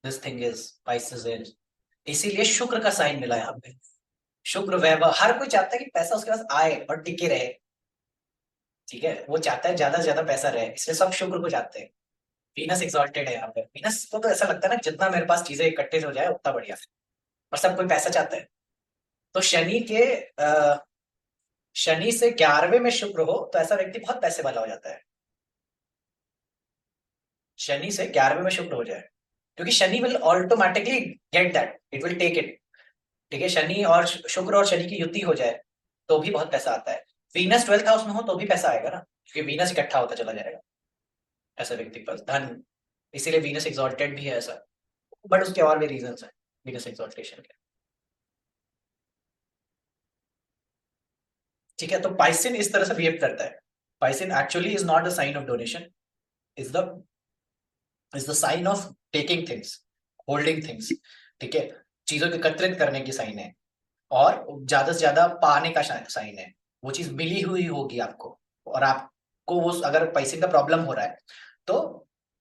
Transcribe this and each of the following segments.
This thing is spices is, इसीलिए शुक्र का साइन मिला यहाँ पे। शुक्र वैभव, हर कोई चाहता है कि पैसा उसके पास आए और टिके रहे। ठीक है, वो चाहता है ज्यादा से ज्यादा पैसा रहे, इसलिए सब शुक्र को चाहते हैं। वीनस एक्सॉल्टेड है यहाँ पे, वीनस को तो ऐसा लगता है ना जितना मेरे पास चीजें इकट्ठे हो जाए उतना बढ़िया। और सब कोई पैसा चाहता है। तो शनि से 11वें में शुक्र हो तो ऐसा व्यक्ति बहुत पैसे वाला हो जाता है। शनि से 11वें में शुक्र हो जाए, क्योंकि शनि will automatically get that, it will take it. ठीक है, शनि और शुक्र और शनि की युति हो जाए तो भी बहुत पैसा आता है। वीनस 12th हाउस में हो तो भी पैसा आएगा ना, क्योंकि वीनस इकट्ठा होता चला जाएगा ऐसा व्यक्ति के पास धन। इसीलिए वीनस एक्सॉल्टेड भी है ऐसा। बट उसके और भी रीजन है वीनस एक्सॉल्टेशन के। ठीक है, तो पाइसिन इस तरह से बिहेव करता है। Pisces actually is not the sign of donation, is the sign of taking things, holding things. ठीक है, चीजों को एकत्रित करने की साइन है, और ज्यादा से ज्यादा पाने का साइन है। वो चीज मिली हुई होगी आपको, और आपको वो अगर पैसे का प्रॉब्लम हो रहा है तो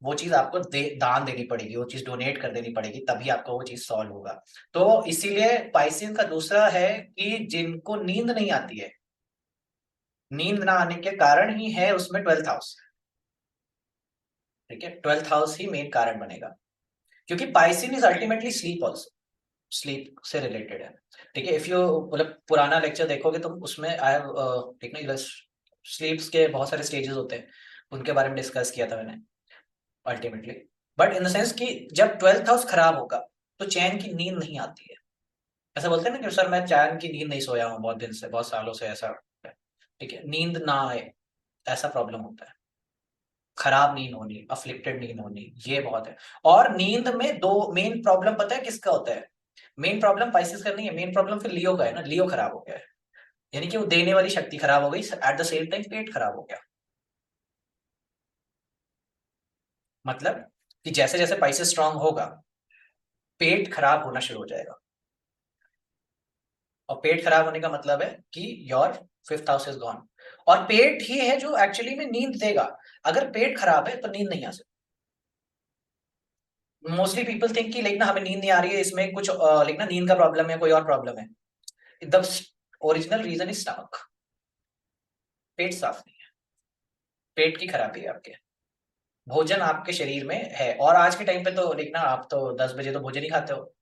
वो चीज आपको दान देनी पड़ेगी, वो चीज डोनेट कर देनी पड़ेगी, तभी आपको वो चीज सॉल्व होगा। तो इसीलिए पाइसिन का दूसरा है कि जिनको नींद नहीं आती है, नींद ना आने के कारण ही है उसमें 12th हाउस। ठीक है, 12th हाउस ही मेन कारण बनेगा, क्योंकि Pisces is ultimately sleep also, sleep से रिलेटेड है। ठीक है, इफ यू मतलब पुराना लेक्चर देखोगे तो उसमें आई हैव ठीक ना, स्लीप्स के बहुत सारे स्टेजेस होते हैं, उनके बारे में डिस्कस किया था मैंने ultimately. But in the sense कि जब 12th हाउस खराब होगा तो चैन की नींद नहीं आती है। ऐसा बोलते हैं ना कि सर मैं चैन की नींद नहीं सोया हूँ बहुत दिन से, बहुत सालों से, ऐसा होता है। ठीक है, नींद ना आए, ऐसा प्रॉब्लम होता है। खराब नींद होनी, अफ्लिक्टेड नींद होनी, ये बहुत है। और नींद में दो मेन प्रॉब्लम पता है किसका होता है? मेन प्रॉब्लम पाइसेस का नहीं है, मेन प्रॉब्लम फिर लियो का है ना, लियो खराब हो गया है। यानी कि वो देने वाली शक्ति खराब हो गई, एट द सेम टाइम पेट खराब हो गया। मतलब कि जैसे जैसे पाइसेस स्ट्रांग होगा, पेट खराब होना शुरू हो जाएगा। और पेट खराब होने का मतलब है कि your 5th house is gone. और पेट ही है जो एक्चुअली में नींद देगा। अगर पेट खराब है तो नींद नहीं आ सकती। मोस्टली पीपल थिंक कि लाइक ना हमें नींद नहीं आ रही है, इसमें कुछ लाइक ना नींद का प्रॉब्लम है, कोई और प्रॉब्लम है। The original reason is stomach. पेट साफ नहीं है, पेट की खराबी है आपके। भोजन आपके शरीर में है, और आज के टाइम पे तो देखना, आप तो 10 बजे तो भोजन ही खाते हो,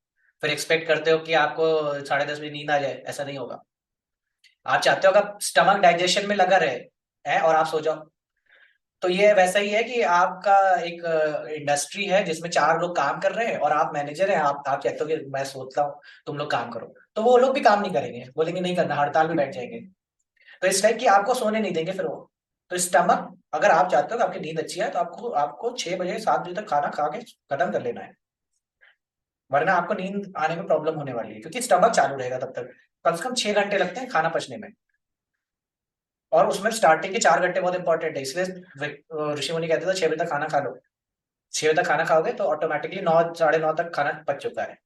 फिर एक्सपेक्ट करते हो कि आपको 10:30 बजे नींद आ जाए, ऐसा नहीं होगा। आप चाहते हो कि स्टमक डाइजेशन में लगा रहे है और आप सो जाओ। तो ये वैसा ही है कि आपका एक इंडस्ट्री है जिसमें 4 लोग काम कर रहे हैं और आप मैनेजर हैं, आप कहते हो कि मैं सोचता हूँ तुम लोग काम करो, तो वो लोग भी काम नहीं करेंगे, बोलेंगे नहीं करना, हड़ताल में बैठ जाएंगे। तो इस टाइप की आपको सोने नहीं देंगे फिर वो। तो स्टमक, अगर आप चाहते हो कि आपकी नींद अच्छी है तो आपको आपको 6 बजे 7 बजे तक खाना खा के खत्म कर लेना है, वरना आपको नींद आने में प्रॉब्लम होने वाली है, क्योंकि स्टमक चालू रहेगा तब तक। कम से कम 6 घंटे लगते हैं खाना पचने में, और उसमें स्टार्टिंग के 4 घंटे बहुत इंपॉर्टेंट है, इसलिए ऋषि मुनि कहते थे 6 बजे तक खाना खा लो। 6 बजे तक खाना खाओगे तो ऑटोमेटिकली 9 साढ़े 9 तक खाना पच चुका है,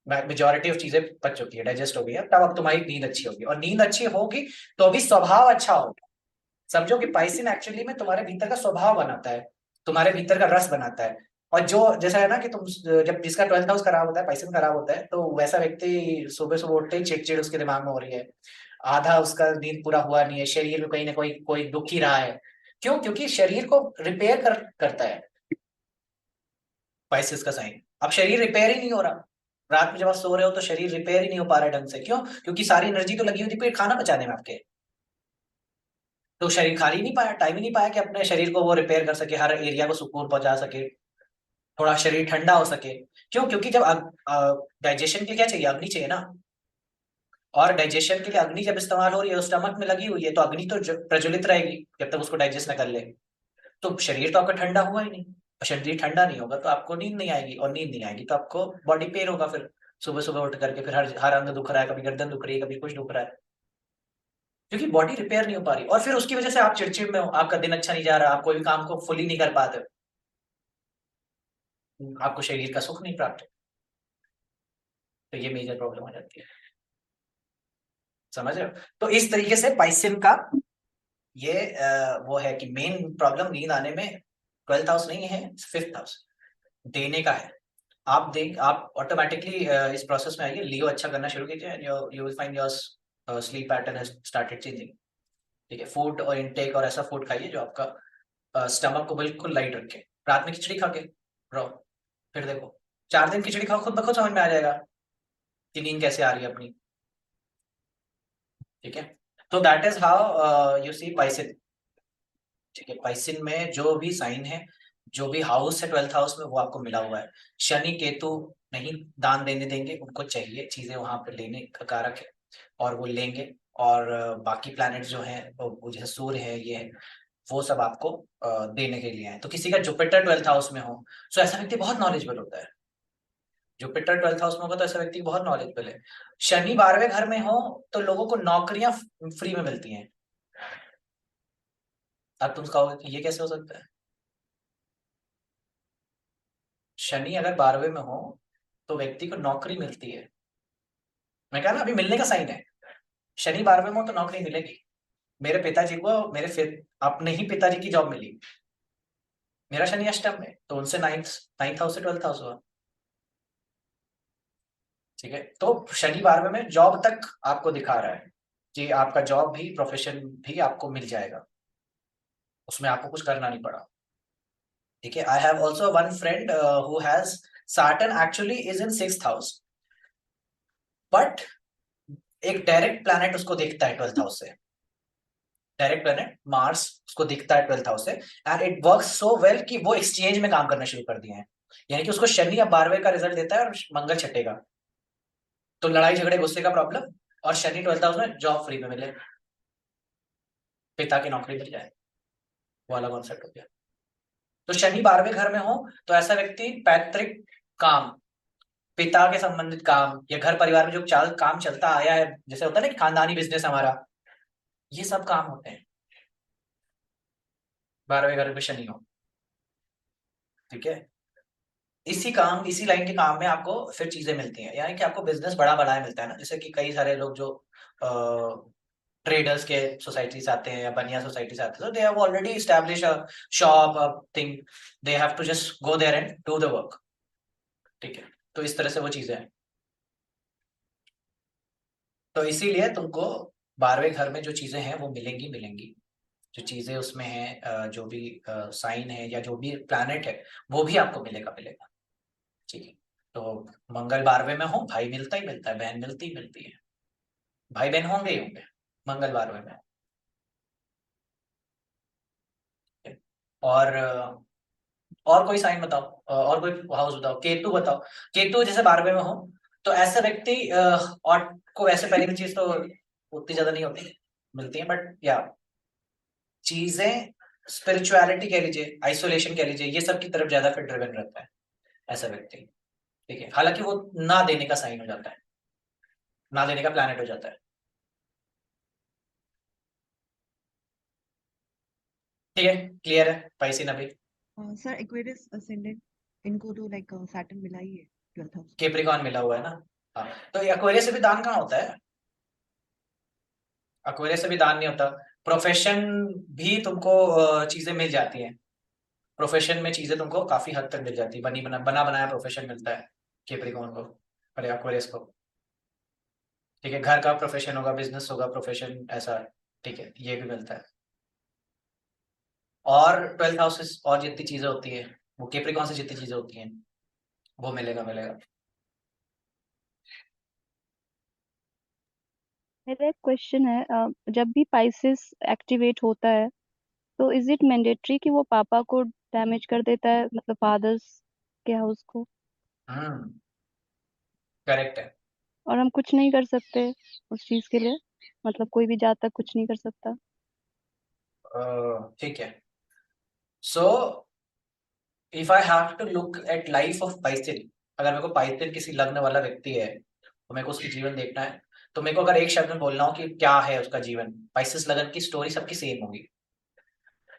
मेजोरिटी ऑफ चीजें पच चुकी है, डाइजेस्ट हो गई है, तब अब तुम्हारी नींद अच्छी होगी, और नींद अच्छी होगी तो भी स्वभाव अच्छा होगा। समझो कि पाइसिन एक्चुअली में तुम्हारे भीतर का स्वभाव बनाता है, तुम्हारे भीतर का रस बनाता है। और जो जैसा है ना कि तुम जब जिसका 12th हाउस खराब होता है, पाइसिन खराब होता है, तो वैसा व्यक्ति सुबह सुबह उठते ही चिड़चिड़ उसके दिमाग में हो रही है, आधा उसका नींद पूरा हुआ नहीं है, शरीर में कहीं ना कोई कोई दुख ही रहा है। क्यों? क्योंकि शरीर को रिपेयर करता है पाइसिस का साइन। अब शरीर रिपेयर ही नहीं हो रहा, रात में जब आप सो रहे हो तो शरीर रिपेयर ही नहीं हो पा रहा है ढंग से। क्यों? क्योंकि सारी एनर्जी तो लगी हुई थी पेट खाना पचाने में आपके, तो शरीर खा ही नहीं पाया, टाइम ही नहीं पाया कि अपने शरीर को वो रिपेयर कर सके, हर एरिया को सुकून पहुंचा सके, थोड़ा शरीर ठंडा हो सके। क्यों? क्योंकि जब डाइजेशन के लिए क्या चाहिए? अग्नि चाहिए ना। और डाइजेशन के लिए अग्नि जब इस्तेमाल हो रही है, स्टमक में लगी हुई है, तो अग्नि तो प्रज्वलित रहेगी जब तक उसको डाइजेस्ट न कर ले। तो शरीर तो आपका ठंडा हुआ ही नहीं, और शरीर ठंडा नहीं होगा तो आपको नींद नहीं आएगी, और नींद नहीं आएगी तो आपको बॉडी पेन होगा। फिर सुबह सुबह उठ करके फिर हर हर अंग दुख रहा है, कभी गर्दन दुख रही है, कभी कुछ दुख रहा है, क्योंकि बॉडी रिपेयर नहीं हो पा रही, और फिर उसकी वजह से आप चिड़चिड़ में हो, आपका दिन अच्छा नहीं जा रहा, आप कोई भी काम को फुली नहीं कर पाते, आपको शरीर का सुख नहीं प्राप्त। तो ये मेजर प्रॉब्लम आ जाती है। समझ रहे हो? तो इस तरीके से पाइसिन का ये वो है कि मेन प्रॉब्लम नींद आने में 12th हाउस नहीं है, 5th हाउस देने का है। आप ऑटोमेटिकली इस प्रोसेस में आइए, लियो अच्छा करना शुरू कीजिए and you will find your sleep pattern has started changing. ठीक है, फूड और इनटेक और ऐसा फूड खाइए जो आपका स्टमक को बिल्कुल लाइट रखे। रात में खिचड़ी खा के रहो, फिर देखो 4 दिन खिचड़ी खाओ, खुद ब खुद समझ में आ जाएगा कि नींद कैसे आ रही है अपनी। ठीक है, तो that is how you see पाइसिन। ठीक है, पाइसिन में जो भी साइन है, जो भी हाउस है 12th हाउस में, वो आपको मिला हुआ है। शनि केतु नहीं दान देने देंगे, उनको चाहिए चीजें वहां पे लेने का कारक है और वो लेंगे। और बाकी प्लैनेट जो हैं वो जैसे सूर्य है, ये है, वो सब आपको देने के लिए है। तो किसी का जुपिटर 12th हाउस में हो तो ऐसा व्यक्ति बहुत नॉलेजेबल होता है। जुपिटर 12th हाउस में होगा तो ऐसा व्यक्ति बहुत नॉलेजेबल है। शनि 12वें घर में हो तो लोगों को नौकरियां फ्री में मिलती हैं। अब तुम कहोगे कि ये कैसे हो सकता है? शनि अगर 12वें में हो तो व्यक्ति को नौकरी मिलती है। मैं कहा ना अभी मिलने का साइन है। शनि 12वें में हो तो नौकरी मिलेगी। मेरे पिताजी को मेरे फिर अपने ही पिताजी की जॉब मिली। मेरा शनि अष्टम में, तो उनसे नाइन्थ नाइन्थ हाउस से 12th हाउस हुआ। ठीक है, तो शनि 12वें में जॉब तक आपको दिखा रहा है कि आपका जॉब भी, प्रोफेशन भी आपको मिल जाएगा, उसमें आपको कुछ करना नहीं पड़ा। ठीक है, I have also one friend who has Saturn actually is in 6th house, but एक डायरेक्ट प्लैनेट उसको देखता है 12th हाउस से। डायरेक्ट प्लैनेट मार्स उसको दिखता है 12th हाउस से, and it works so well कि वो एक्सचेंज में काम करना शुरू कर दिए हैं। यानी कि उसको शनि अब 12वें का रिजल्ट देता है और मंगल छठे का। तो लड़ाई झगड़े गुस्से का प्रॉब्लम, और शनि 12th हाउस में जॉब फ्री में मिले, पिता की नौकरी मिल जाए, वो वाला कॉन्सेप्ट हो गया। तो शनि 12वें घर में हो तो ऐसा व्यक्ति पैतृक काम, पिता के संबंधित काम, या घर परिवार में जो काम चलता आया है, जैसे होता है ना कि खानदानी बिजनेस हमारा, ये सब काम होते हैं 12वें घर में शनि हो। ठीक है, इसी काम, इसी लाइन के काम में आपको फिर चीजें मिलती हैं, यानी कि आपको बिजनेस बड़ा बढ़ाया मिलता है ना। जैसे कि कई सारे लोग जो ट्रेडर्स के सोसाइटी से आते हैं या बनिया सोसाइटी से आते हैं, तो they have already establish a shop, a thing, they have to just go there and do the work. ठीक है, तो इस तरह से वो चीजें हैं। तो इसीलिए तुमको 12वें घर में जो चीजें हैं वो मिलेंगी मिलेंगी। जो चीजें उसमें हैं, जो भी साइन है या जो भी प्लैनेट है, वो भी आपको मिलेगा मिलेगा। ठीक है, तो मंगल 12वें में हो, भाई मिलता ही मिलता है, बहन मिलती ही मिलती है, भाई बहन होंगे ही होंगे मंगल 12वें में। और और कोई साइन बताओ, और कोई हाउस बताओ, केतु बताओ। केतु जैसे 12वें में हो तो ऐसा व्यक्ति, और को ऐसे पहली चीज तो उतनी ज्यादा नहीं होती, मिलती है, बट या चीजें स्पिरिचुअलिटी कह लीजिए, आइसोलेशन कह लीजिए, ये सब की तरफ ज्यादा फिर ड्रिवन रहता है ऐसा व्यक्ति। ठीक है, हालांकि वो ना देने का साइन हो जाता है, ना देने का प्लैनेट हो जाता है। ठीक है, क्लियर है पाइसिन अभी? सर एक्वेरियस असेंडेंट, इनको तो लाइक सैटर्न मिला ही है 12th हाउस। कैप्रिकॉर्न मिला हुआ है ना। हाँ, तो एक्वेरियस से भी दान कहाँ होता है? एक्वेरियस से भी दान नहीं होता। प्रोफेशन भी तुमको चीजें मिल जाती हैं, प्रोफेशन में चीजें तुमको काफी हद तक मिल जाती है, बना बनाया प्रोफेशन मिलता है कैप्रिकॉर्न को, अरे एक्वेरियस को। ठीक है, घर का प्रोफेशन होगा, बिजनेस होगा, प्रोफेशन ऐसा। ठीक है, ये भी मिलता है। और 12th हाउस और जितनी चीजें होती है, वो कैप्रिकॉर्न से जितनी चीजें होती हैं, वो मिलेगा मिलेगा। मेरा एक क्वेश्चन है, जब भी पाइसेस एक्टिवेट होता है तो इज इट मैंडेटरी कि वो पापा को डैमेज कर देता है, मतलब फादर्स के हाउस को, हम्म, करेक्ट है। और हम कुछ नहीं कर सकते उस चीज के लिए, मतलब कोई भी जातक कुछ नहीं कर सकता? ठीक है, so if I have to look at life of पाइथिन, अगर मेरे को पाइथिन किसी लग्न वाला व्यक्ति है तो मेरे को उसकी जीवन देखना है, तो मेरे को अगर एक शब्द में बोलना हो कि क्या है उसका जीवन, पाइसिस लग्न की स्टोरी सबकी सेम होगी,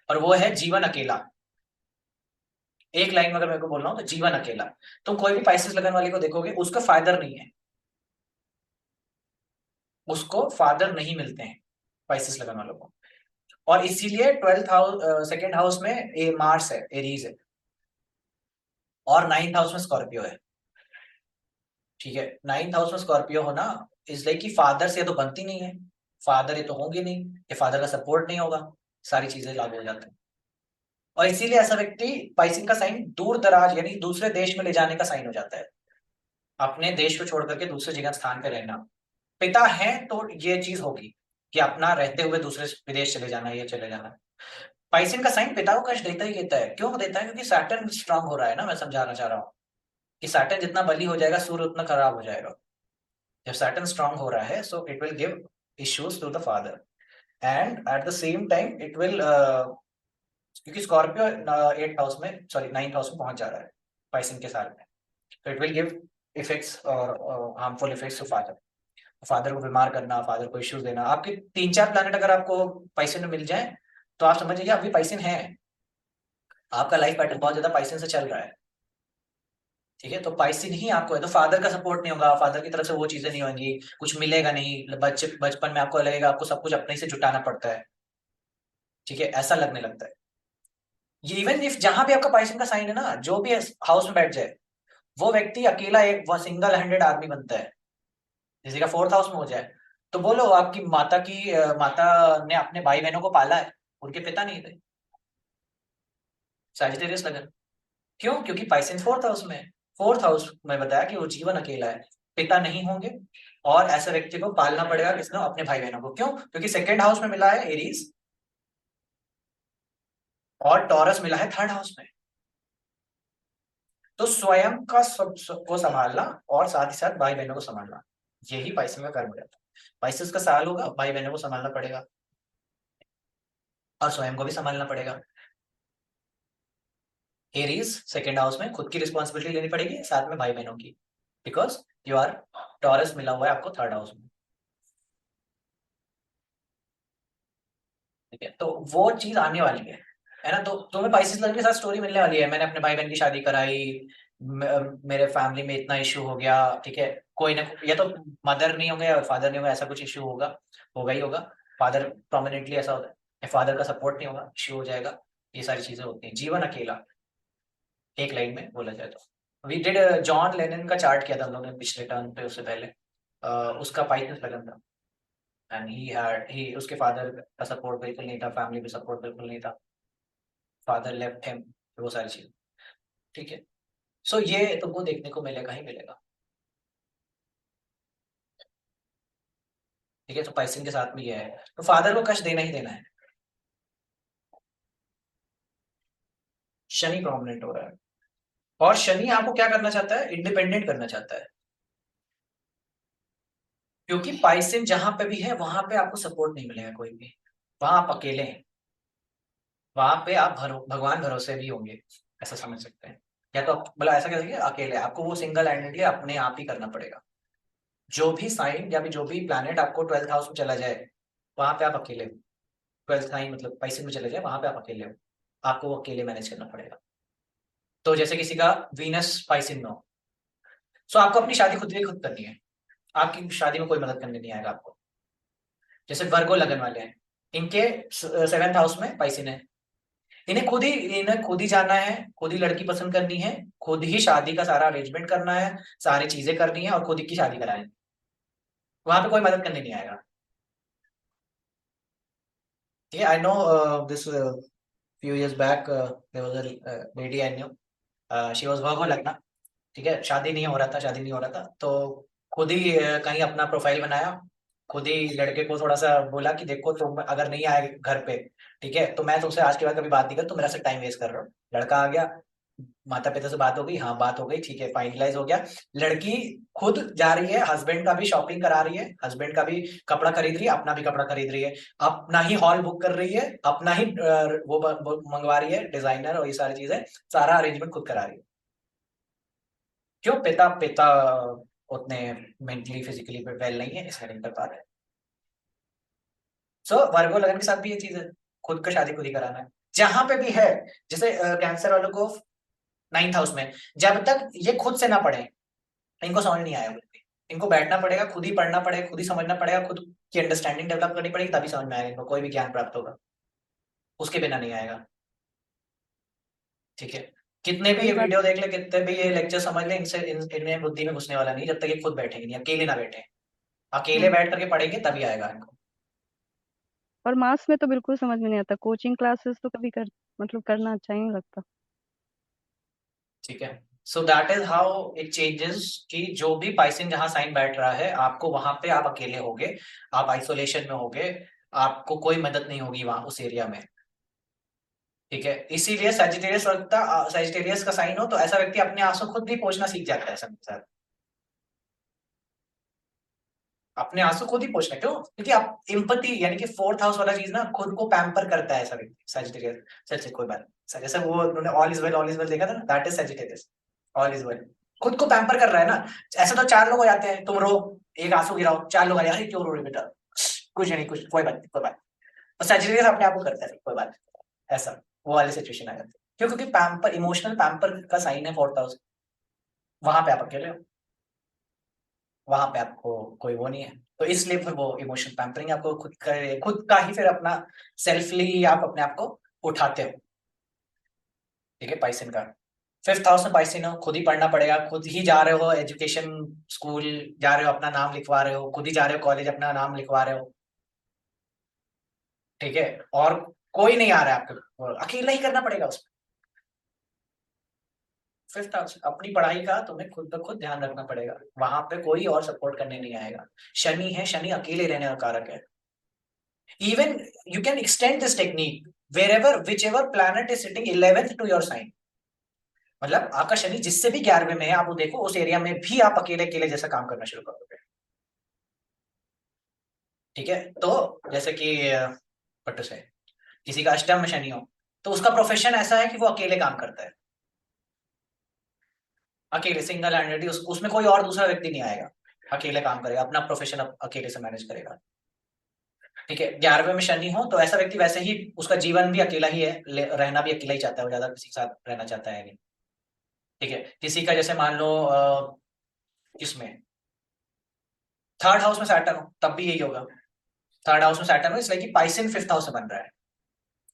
और वो है जीवन अकेला। एक लाइन में अगर मेरे को बोलना हो तो जीवन अकेला। तुम कोई भी पाइसिस लग्न वाले को देखोगे, उसका फादर नहीं है, उसको फादर नहीं मिलते हैं पाइसिस लग्न वालों को। और इसीलिए 12th हाउस, सेकेंड हाउस में ए मार्स है, एरीज है, और 9th हाउस में स्कॉर्पियो है। ठीक है, 9th हाउस में स्कॉर्पियो होना इज लाइक कि फादर से तो बनती नहीं है, फादर ये तो होंगे नहीं, ये फादर का सपोर्ट नहीं होगा, सारी चीजें लागू हो जाती हैं। और इसीलिए ऐसा व्यक्ति पाइसिन का साइन दूर दराज यानी दूसरे देश में ले जाने का साइन हो जाता है, अपने देश को छोड़ करके दूसरे जगह स्थान पे रहना। पिता है तो ये चीज होगी कि अपना रहते हुए दूसरे विदेश चले जाना, ये चले जाना। पाइसिन का साइन पिता को कष्ट देता ही देता है। क्यों देता है? क्योंकि सैटर्न स्ट्रांग हो रहा है ना, मैं समझाना चाह रहा हूँ कि सैटर्न जितना बली हो जाएगा सूर्य उतना खराब हो जाएगा। जब सैटर्न स्ट्रांग हो रहा है so it will give issues to the father and at the same time it will क्योंकि स्कॉर्पियो 8th हाउस में सॉरी 9th हाउस में पहुंच जा रहा है पाइसिन के साथ में, तो इट विल गिव इफेक्ट्स और harmful effects to father. Father को बीमार करना, फादर को इश्यूज देना। आपके 3-4 प्लैनेट अगर आपको पाइसिन में मिल जाए तो आप समझ जाइए अभी पाइसिन है, आपका लाइफ पैटर्न बहुत ज्यादा पाइसिन से चल रहा है। ठीक है, तो पाइसिन ही आपको है तो फादर का सपोर्ट नहीं होगा, फादर की तरफ से वो चीजें नहीं होंगी, कुछ मिलेगा नहीं, बचपन में आपको लगेगा आपको सब कुछ अपने ही से जुटाना पड़ता है। ठीक है, ऐसा लगने लगता है। ये इवन इफ जहां भी आपका पाइसिन का साइन है ना, जो भी हाउस में बैठ जाए वो व्यक्ति अकेला एक सिंगल हैंडेड आर्मी बनता है। किसी का 4th हाउस में हो जाए तो बोलो आपकी माता ने अपने भाई बहनों को पाला है, उनके पिता नहीं थे। सैजिटेरियस लगन क्यों? क्योंकि पाइसेंस 4th हाउस में है। 4th हाउस में बताया कि वो जीवन अकेला है, पिता नहीं होंगे और ऐसे व्यक्ति को पालना पड़ेगा किसने? अपने भाई बहनों को। क्यों? क्योंकि 2nd हाउस में मिला है एरीज और टॉरस मिला है 3rd हाउस में। तो स्वयं का को संभालना और साथ ही साथ भाई बहनों को संभालना, यही पाइसेंस का कर्म हो जाता है। पाइसेंस का साल होगा, भाई बहनों को संभालना पड़ेगा और स्वयं को भी संभालना पड़ेगा। एरीज 2nd हाउस में खुद की रिस्पॉन्सिबिलिटी लेनी पड़ेगी, साथ में भाई बहनों की, बिकॉज यू आर टॉरस मिला हुआ है आपको 3rd हाउस में। ठीक है, तो वो चीज आने वाली है ना। तो तुम्हें पाइसेस लगन के साथ स्टोरी मिलने वाली है, मैंने अपने भाई बहन की शादी कराई, मेरे फैमिली में इतना इश्यू हो गया। ठीक है, कोई ना या तो मदर नहीं होंगे या फादर नहीं होगा, ऐसा कुछ इश्यू होगा ही होगा। फादर प्रोमिनेंटली ऐसा होता है, फादर का सपोर्ट नहीं होगा, इश्यू हो जाएगा। ये सारी चीजें होती हैं। जीवन अकेला, एक लाइन में बोला जाए तो वी डिड जॉन लेनिन का चार्ट किया था हम लोगों ने पिछले टर्न पे, उससे पहले उसका पाइसेस लगन था एंड ही उसके फादर का सपोर्ट बिल्कुल नहीं था, फैमिली का सपोर्ट बिल्कुल नहीं था, फादर लेफ्ट हिम, वो सारी चीज। ठीक है, सो ये तुमको देखने को मिलेगा ही मिलेगा। ठीक है, तो पाइसिन के साथ में ये है तो फादर को कष्ट देना ही देना है। शनि प्रोमिनेंट हो रहा है और शनि आपको क्या करना चाहता है? इंडिपेंडेंट करना चाहता है। क्योंकि पाइसिन जहां पे भी है वहां पे आपको सपोर्ट नहीं मिलेगा कोई भी, वहां आप अकेले हैं, वहां पे आप भगवान भरोसे भी होंगे, ऐसा समझ सकते हैं। या तो मतलब ऐसा कह सकते हैं अकेले आपको वो सिंगल हैंडेडली अपने आप ही करना पड़ेगा। जो भी साइन या भी जो भी प्लैनेट आपको 12th हाउस में चला जाए वहां पे आप अकेले हो। 12th साइन मतलब पाइसेन में चले जाए वहां पे आप अकेले हो, आपको वो अकेले मैनेज करना पड़ेगा। तो जैसे किसी का वीनस पाइसेन में हो सो आपको अपनी शादी खुद ही खुद करनी है, आपकी शादी में कोई मदद करने नहीं आएगा आपको। जैसे वर्गो लगन वाले हैं, इनके 7th हाउस में पाइसेन है, इन्हें खुद ही जाना है, खुद ही लड़की पसंद करनी है, खुद ही शादी का सारा अरेंजमेंट करना है, सारी चीजें करनी है और खुद ही की शादी करानी है। वहां पे कोई मदद करने नहीं आएगा। ठीक है, I know this few years back there was a lady I knew, she was Virgo लगना। ठीक है, शादी नहीं हो रहा था तो खुद ही कहीं अपना प्रोफाइल बनाया, खुद ही लड़के को थोड़ा सा बोला कि देखो तुम अगर नहीं आए घर पे, ठीक है, तो मैं तुमसे आज के बाद कभी बात नहीं कर, तुम मेरा से टाइम वेस्ट कर रहे हो। लड़का आ गया, माता पिता से बात हो गई, हाँ बात हो गई, ठीक है फाइनलाइज हो गया। लड़की खुद जा रही है, हस्बैंड का भी शॉपिंग करा रही है, हस्बैंड का भी कपड़ा खरीद रही है, अपना भी कपड़ा खरीद रही है, अपना ही हॉल बुक कर रही है, अपना ही वो मंगवा रही है डिजाइनर और ये सारी चीजें, सारा अरेंजमेंट खुद करा रही है। क्यों? पिता पिता उतने मेंटली फिजिकली वेल नहीं है, इसलिए नहीं कर पा रहे। सो वर्गो लगन के साथ भी ये चीज है, खुद का शादी खुद ही कराना है जहां पे भी है। जैसे कैंसर वालों को 9th हाउस में, जब तक ये खुद से ना पढ़े इनको समझ नहीं आएगा कुछ भी। इनको बैठना पड़ेगा, खुद ही पढ़ना पड़ेगा, खुद ही समझना पड़ेगा, खुद की अंडरस्टैंडिंग डेवलप करनी पड़ेगी, तभी समझ में आएगा इनको, कोई भी ज्ञान प्राप्त होगा, उसके बिना नहीं आएगा। ठीक है, कितने भी वही ये बात। वीडियो देख ले, कितने भी ये लेक्चर समझ ले, इनमें बुद्धि में घुसने वाला नहीं जब तक ये खुद बैठेंगे नहीं, अकेले ना बैठे। अकेले बैठ करके पढ़ेंगे तभी आएगा इनको। और मास में तो बिल्कुल समझ में नहीं आता, कोचिंग क्लासेस तो कभी मतलब करना अच्छा ही नहीं लगता। ठीक है, so that is how it changes कि जो भी पाइसिन जहां साइन बैठ रहा है, आपको वहां पे आप अकेले होगे, आप आइसोलेशन में होगे, आपको कोई मदद नहीं होगी वहां उस एरिया में। ठीक है, इसीलिए सैजिटेरियस का साइन हो तो ऐसा व्यक्ति अपने आंसू खुद भी पोंछना सीख जाता है समय के साथ। अपने आंसू खुद ही पोंछना, क्यों? क्योंकि आप इम्पति यानी कि फोर्थ हाउस वाला चीज ना खुद को पैम्पर करता है ऐसा व्यक्ति सैजिटेरियस। सच कोई बात नहीं, जैसे वो उन्होंने ऑल इज वेल देखा था ना, that is Sagittarius. All is well खुद को पैम्पर कर रहा है ना। ऐसा तो 4 लोग हो जाते हैं, तुम रो, एक आंसू गिराओ, 4 लोग आ जाए, अरे क्यों रो रहे बेटा, कुछ नहीं, कुछ कोई बात नहीं, कोई बात नहीं। और सैजिटेरियस अपने आप को करता है, कोई बात नहीं, ऐसा वो वाली सिचुएशन आ जाती है। क्यों? क्योंकि पैम्पर, इमोशनल पैम्पर का साइन है फोर्थ हाउस, वहां पे आप अकेले हो, वहां पे आपको कोई वो नहीं है, तो इसलिए फिर वो इमोशनल पैम्परिंग आपको खुद का ही फिर अपना सेल्फली आप अपने आप को उठाते हो। ठीक है, पाइसन का 5th हाउस में पाइसन हो, खुद ही पढ़ना पड़ेगा, खुद ही जा रहे हो एजुकेशन, स्कूल जा रहे हो, अपना नाम लिखवा रहे हो, खुद ही जा रहे हो कॉलेज, अपना नाम लिखवा रहे हो। ठीक है, और कोई नहीं आ रहा है आपको, अकेला ही करना पड़ेगा उसमें। 5th हाउस अपनी पढ़ाई का तुम्हें खुद ब खुद ध्यान रखना पड़ेगा, वहां पे कोई और सपोर्ट करने नहीं आएगा। शनि है, शनि अकेले रहने का कारक है। Even you can extend this technique whichever planet is sitting 11th to your sign। मतलब आपका शनि जिससे भी 11वें में है, आप वो देखो उस एरिया में भी आप अकेले अकेले जैसा काम करना शुरू करोगे। ठीक है, तो जैसे कि पट्टू से किसी का अष्टम में शनि हो, तो उसका प्रोफेशन ऐसा है कि वो अकेले काम करता है, अकेले सिंगल हैंडेडली, उसमें कोई और दूसरा व्यक्ति नहीं आएगा, अकेले काम करेगा, अपना प्रोफेशन अकेले से मैनेज करेगा। ठीक है, 11वें में शनि हो तो ऐसा व्यक्ति वैसे ही उसका जीवन भी अकेला ही है, रहना भी अकेला ही चाहता है, वो ज्यादा किसी के साथ रहना चाहता है नहीं। ठीक है, किसी का जैसे मान लो इसमें 3rd हाउस में सैटर्न हो, तब भी यही होगा। 3rd हाउस में सैटर्न हो, इसलिए कि पाइसिन 5th हाउस से बन रहा है।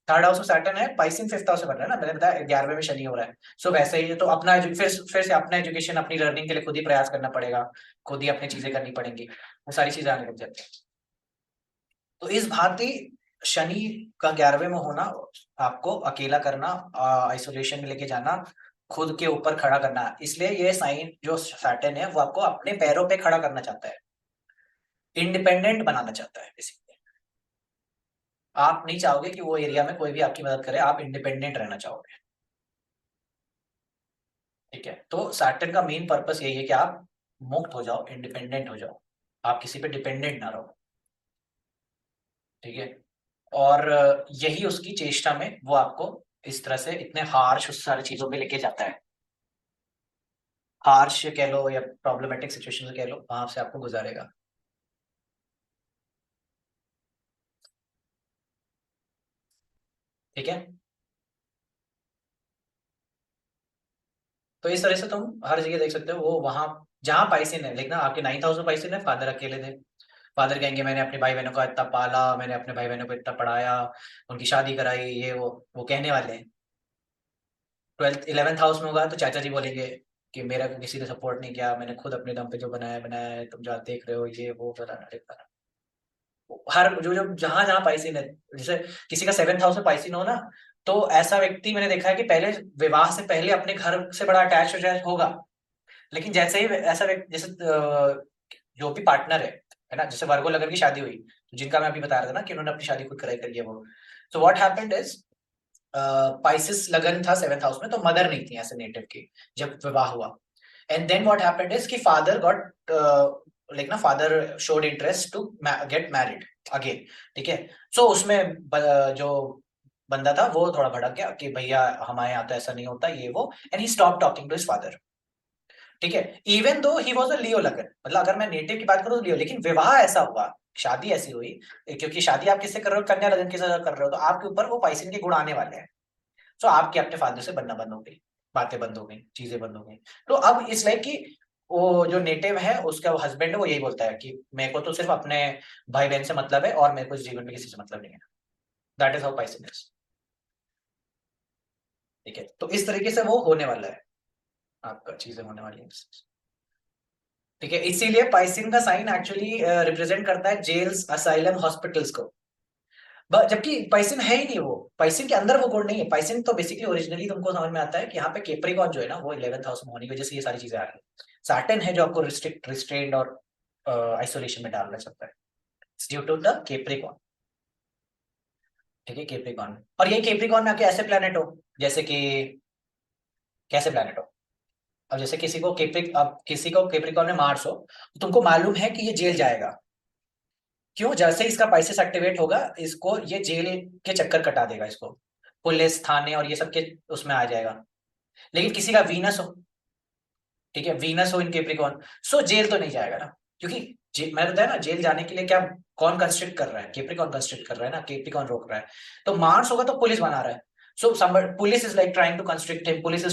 3rd हाउस में सैटर्न है, पाइसिन 5th हाउस से बन रहा है ना, मैंने बताया 11वें में शनि हो रहा है। सो वैसे ही तो अपना फिर से अपना एजुकेशन, अपनी लर्निंग के लिए खुद ही प्रयास करना पड़ेगा, खुद ही अपनी चीजें करनी पड़ेंगी, वो सारी चीजें आने लग जाती है। तो इस भांति शनि का 11वें में होना आपको अकेला करना, आइसोलेशन में लेके जाना, खुद के ऊपर खड़ा करना, इसलिए ये साइन जो सैटर्न है वो आपको अपने पैरों पे खड़ा करना चाहता है, इंडिपेंडेंट बनाना चाहता है बेसिकली। आप नहीं चाहोगे कि वो एरिया में कोई भी आपकी मदद करे, आप इंडिपेंडेंट रहना चाहोगे। ठीक है, तो सैटर्न का मेन पर्पस यही है कि आप मुक्त हो जाओ, इंडिपेंडेंट हो जाओ, आप किसी पे डिपेंडेंट ना रहो। ठीक है, और यही उसकी चेष्टा में वो आपको इस तरह से इतने हार्श उस सारी चीजों पे लेके जाता है, हार्श कह लो या प्रॉब्लमेटिक सिचुएशन कह लो, वहां से आपको गुजारेगा। ठीक है, तो इस तरह से तुम हर जगह देख सकते हो, वो वहां जहां पाइसिन है, लेकिन आपके 9th हाउस में पाइसिन है, फादर अकेले थे, फादर कहेंगे मैंने अपने भाई बहनों को इतना पाला, मैंने अपने भाई बहनों को इतना पढ़ाया, उनकी शादी कराई, ये वो कहने वाले हैं। 11th हाउस में होगा तो चाचा जी बोलेंगे कि मेरा को किसी ने सपोर्ट नहीं किया, मैंने खुद अपने दम पे जो बनाया बनाया है, तुम जो देख रहे हो ये वो फलाना ढिमकाना। हर जो जो जहां जहां पाइसिन है, जैसे किसी का 7th हाउस में पाइसिन हो ना, तो ऐसा व्यक्ति मैंने देखा है कि पहले विवाह से पहले अपने घर से बड़ा अटैच होगा, लेकिन जैसे ही ऐसा व्यक्ति, जैसे जो भी पार्टनर है ना, जैसे वर्गो लगन की शादी हुई, तो जिनका मैं अभी बता रहा था ना कि उन्होंने अपनी शादी खुद कराई करी है वो, so what happened is Pisces लगन था 7th हाउस में, तो मदर नहीं थी ऐसे नेटिव की जब विवाह हुआ। And then what happened is कि फादर गॉट लाइक ना, father showed interest to get married again. ठीक है, सो उसमें जो बंदा था वो थोड़ा भड़क गया कि भैया हमारे यहाँ तो ऐसा नहीं होता, ये वो, and he stop talking to his father. ठीक है, even though he was a लियो लगन, मतलब अगर मैं नेटिव की बात करूं तो लियो, लेकिन विवाह ऐसा हुआ, शादी ऐसी हुई, क्योंकि शादी आप किससे कर रहे हो, कन्या लगन के साथ कर रहे हो, तो आपके ऊपर वो पाइसिन के गुण आने वाले हैं। सो आपके अपने फादर से बनना बंद हो गई, बातें बंद हो गई, चीजें बंद हो गई। तो अब इस लाइक कि वो जो नेटिव है उसका हस्बैंड है, वो यही बोलता है कि मेरे को तो सिर्फ अपने भाई बहन से मतलब है और मेरे को इस जीवन में किसी से मतलब नहीं है। That is how Pisces is. ठीक है, तो इस तरीके से वो होने वाला है, आपका चीजें होने वाली है। ठीक है, इसीलिए पाइसिन का साइन एक्चुअली रिप्रेजेंट करता है जेल्स, असाइलम, हॉस्पिटल्स को, जबकि पाइसिन है ही नहीं, वो पाइसिन के अंदर वो कोड नहीं है। पाइसिन तो बेसिकली ओरिजिनली तुमको समझ में आता है कि यहाँ पे केप्रिकॉन जो है ना वो 11th हाउस में होने की वजह से ये सारी चीजें आ रही है। सैटर्न है जो आपको रिस्ट्रेन्ड और आइसोलेशन में डालना चाहता है, ड्यू टू द केप्रिकॉन। ठीक है, केप्रिकॉन, और ये केप्रिकॉन में आके ऐसे प्लेनेट हो जैसे कि कैसे प्लेनेट हो, अब जैसे किसी को केप्रिकॉन में मार्स हो, तो तुमको मालूम है कि ये जेल जाएगा। क्यों? जैसे इसका पाइसेस एक्टिवेट होगा, इसको ये जेल के चक्कर कटा देगा, इसको पुलिस, थाने और ये सब के उसमें आ जाएगा। लेकिन किसी का वीनस हो, ठीक है, वीनस हो इन केप्रिकॉन, सो जेल तो नहीं जाएगा ना, क्योंकि मैंने बताया ना जेल जाने के लिए क्या, कौन कंस्ट्रिक्ट कर रहा है? केप्रिकॉन कंस्ट्रिक्ट कर रहा है ना, केप्रिकॉन रोक रहा है। तो मार्स होगा तो पुलिस बना रहा है, so police is like trying to constrict him, police is